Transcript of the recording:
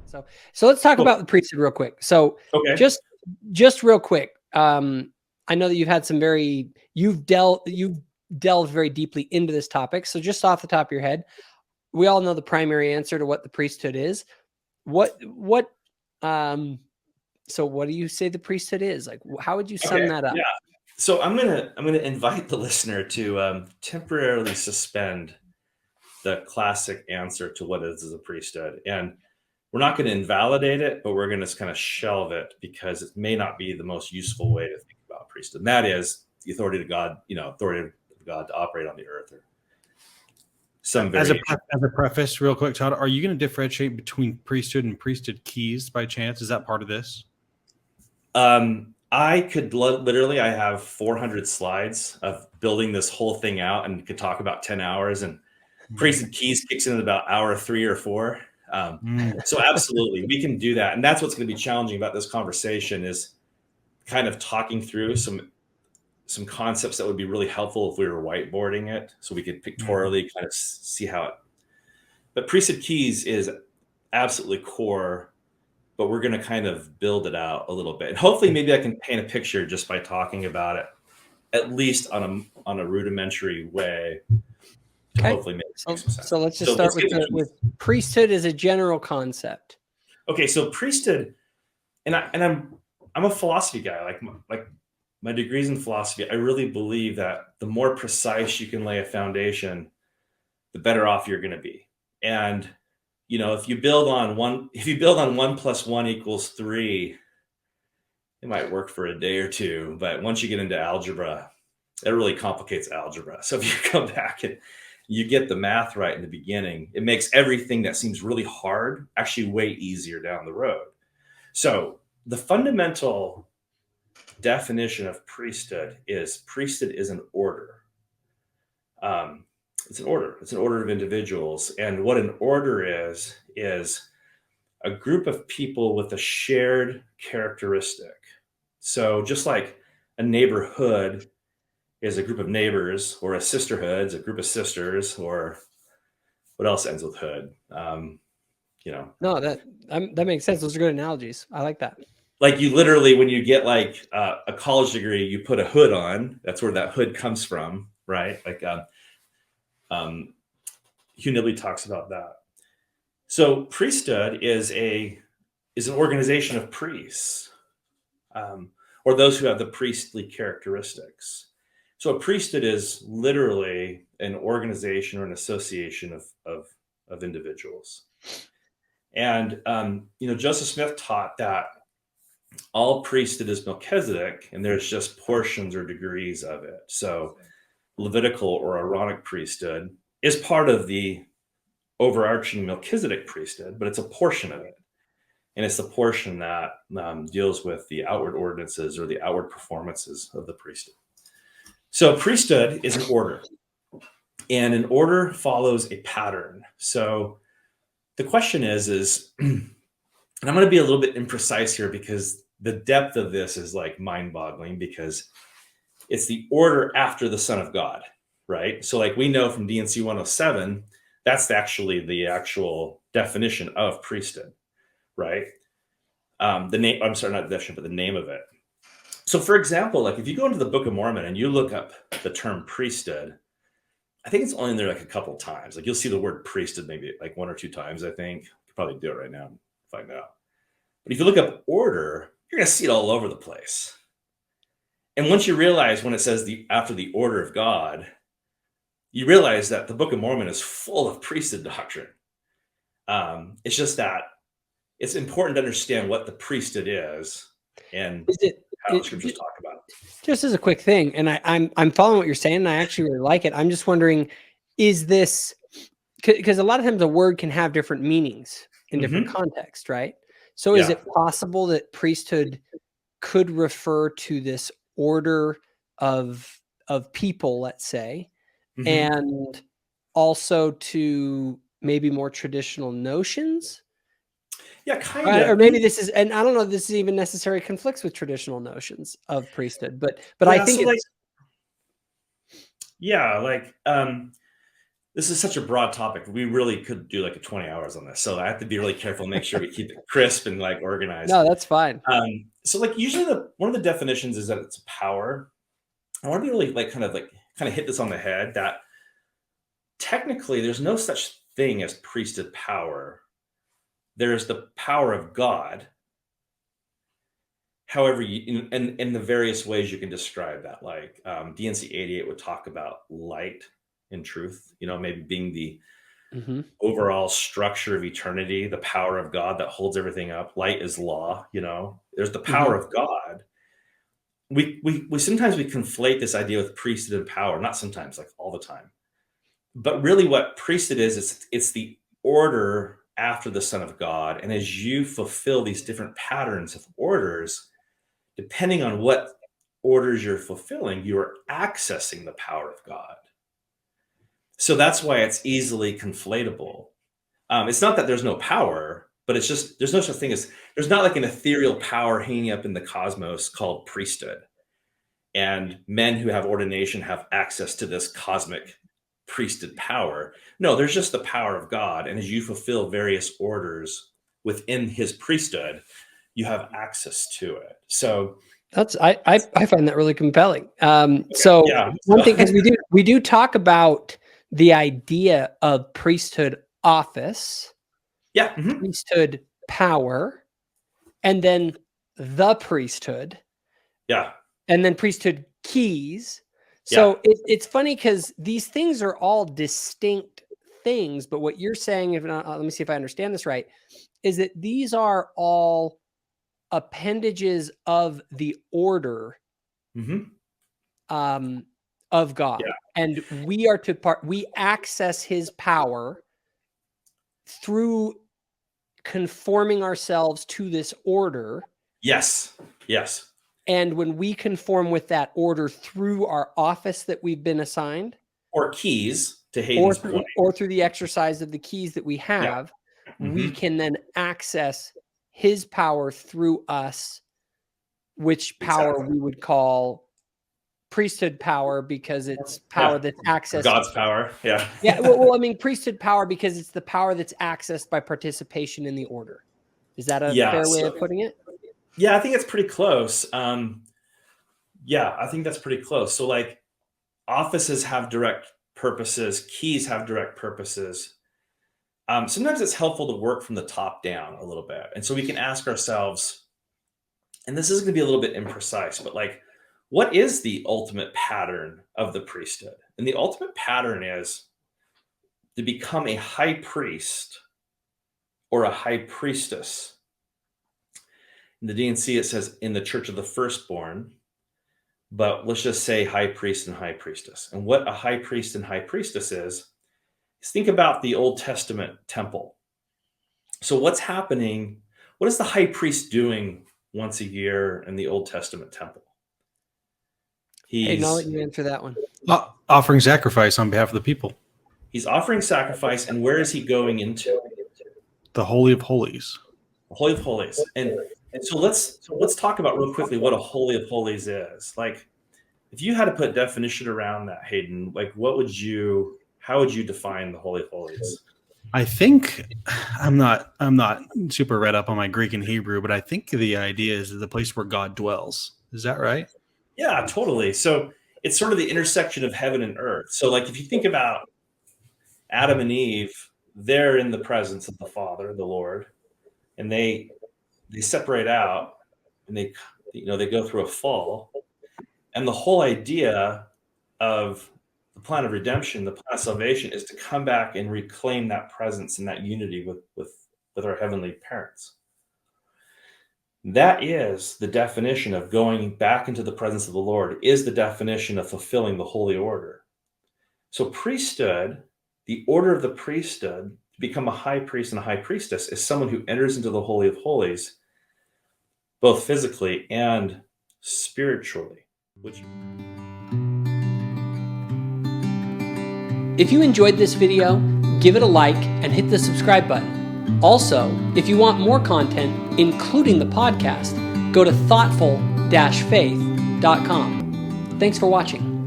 So let's talk Cool. about the priesthood real quick. So Okay. just real quick. I know that you've delved very deeply into this topic. So just off the top of your head, we all know the primary answer to what the priesthood is. So what do you say the priesthood is? Like, how would you sum that up? Yeah. So I'm gonna invite the listener to temporarily suspend the classic answer to what is a priesthood, and we're not going to invalidate it, but we're going to kind of shelve it because it may not be the most useful way to think about priesthood. And that is the authority of God, authority of God to operate on the earth, or some variation. As a preface, real quick, Todd, are you going to differentiate between priesthood and priesthood keys by chance? Is that part of this? I could literally, I have 400 slides of building this whole thing out and could talk about 10 hours, and priesthood keys kicks in at about hour 3 or 4. So absolutely, we can do that. And that's what's going to be challenging about this conversation, is kind of talking through some concepts that would be really helpful if we were whiteboarding it, so we could pictorially kind of see how it. But priesthood keys is absolutely core, but we're going to kind of build it out a little bit. And hopefully maybe I can paint a picture just by talking about it, at least on a rudimentary way. Okay. Hopefully make some sense. So let's just start with priesthood as a general concept. Okay, so priesthood, and I'm a philosophy guy. Like my degree's in philosophy. I really believe that the more precise you can lay a foundation, the better off you're going to be. And if you build on 1 + 1 = 3, it might work for a day or two, but once you get into algebra, it really complicates algebra. So if you come back and you get the math right in the beginning, it makes everything that seems really hard actually way easier down the road. So the fundamental definition of priesthood is an order. It's an order. It's an order of individuals. And what an order is a group of people with a shared characteristic. So just like a neighborhood is a group of neighbors, or a sisterhood is a group of sisters, or what else ends with hood? No, that makes sense. Those are good analogies. I like that. Like, you literally, when you get like a college degree, you put a hood on. That's where that hood comes from, right? Like Hugh Nibley talks about that. So priesthood is an organization of priests, or those who have the priestly characteristics. So a priesthood is literally an organization or an association of individuals. And Joseph Smith taught that all priesthood is Melchizedek, and there's just portions or degrees of it. So Levitical or Aaronic priesthood is part of the overarching Melchizedek priesthood, but it's a portion of it. And it's the portion that deals with the outward ordinances or the outward performances of the priesthood. So priesthood is an order, and an order follows a pattern. So the question is, and I'm going to be a little bit imprecise here because the depth of this is like mind-boggling, because it's the order after the Son of God, right? So like we know from D&C 107, that's actually the actual definition of priesthood, right? The name, I'm sorry, not the definition, but the name of it. So for example, like if you go into the Book of Mormon and you look up the term priesthood, I think it's only in there like a couple of times. Like you'll see the word priesthood maybe like 1 or 2 times, I think. You could probably do it right now and find out. But if you look up order, you're going to see it all over the place. And once you realize when it says after the order of God, you realize that the Book of Mormon is full of priesthood doctrine. It's just that it's important to understand what the priesthood is and how the scriptures talk about it. Just as a quick thing, and I'm following what you're saying, and I actually really like it. I'm just wondering, is this, because a lot of times a word can have different meanings in different contexts, right? So is it possible that priesthood could refer to this order of people, let's say, and also to maybe more traditional notions? Yeah, kind of. Or maybe this is, and I don't know if this is even necessarily conflicts with traditional notions of priesthood, but I think so this this is such a broad topic. We really could do like a 20 hours on this. So I have to be really careful and make sure we keep it crisp and like organized. No, that's fine. So like usually one of the definitions is that it's power. I want to be really kind of hit this on the head that technically there's no such thing as priesthood power. There's the power of God. However, in the various ways you can describe that, like DNC 88 would talk about light and truth, maybe being the overall structure of eternity, the power of God that holds everything up. Light is law, there's the power of God. We sometimes we conflate this idea with priesthood and power, not sometimes, like all the time. But really what priesthood is, it's the order after the Son of God. And as you fulfill these different patterns of orders, depending on what orders you're fulfilling, you are accessing the power of God. So that's why it's easily conflatable. It's not that there's no power, but it's just, there's no such thing as, there's not like an ethereal power hanging up in the cosmos called priesthood. And men who have ordination have access to this cosmic priesthood power. No, there's just the power of God. And as you fulfill various orders within his priesthood, you have access to it. So that's, I find that really compelling. So yeah. One thing, because we do talk about the idea of priesthood office, priesthood power, and then the priesthood, and then priesthood keys. So it's funny because these things are all distinct things, but what you're saying, if not, let me see if I understand this right, is that these are all appendages of the order of God, and we are we access his power through conforming ourselves to this order. Yes. And when we conform with that order through our office that we've been assigned, or keys, to Hayden's point, or through the exercise of the keys that we have, we can then access his power through us, which power we would call priesthood power, because it's power that's accessed. God's power. Well, I mean, priesthood power because it's the power that's accessed by participation in the order. Is that a fair way of putting it? Yeah, I think it's pretty close. I think that's pretty close. So like offices have direct purposes, keys have direct purposes. Sometimes it's helpful to work from the top down a little bit. And so we can ask ourselves, and this is going to be a little bit imprecise, but like, what is the ultimate pattern of the priesthood? And the ultimate pattern is to become a high priest or a high priestess. In the DNC, it says in the church of the firstborn, but let's just say high priest and high priestess. And what a high priest and high priestess is think about the Old Testament temple. So what's happening? What is the high priest doing once a year in the Old Testament temple? I'll let you answer that one. Offering sacrifice on behalf of the people. He's offering sacrifice, and where is he going into? The Holy of Holies. The Holy of Holies. And so let's talk about real quickly what a Holy of Holies is. Like, if you had to put definition around that, Hayden, like how would you define the Holy of Holies? I think I'm not super read up on my Greek and Hebrew, but I think the idea is the place where God dwells. Is that right? Yeah, totally. So it's sort of the intersection of heaven and earth. So like if you think about Adam and Eve, they're in the presence of the Father, the Lord, and they separate out, and they go through a fall. And the whole idea of the plan of redemption, the plan of salvation, is to come back and reclaim that presence and that unity with our heavenly parents. That is the definition of going back into the presence of the Lord, is the definition of fulfilling the holy order. So priesthood, the order of the priesthood, to become a high priest and a high priestess, is someone who enters into the Holy of Holies, both physically and spiritually. If you enjoyed this video, give it a like and hit the subscribe button. Also, if you want more content, including the podcast, go to thoughtful-faith.com. Thanks for watching.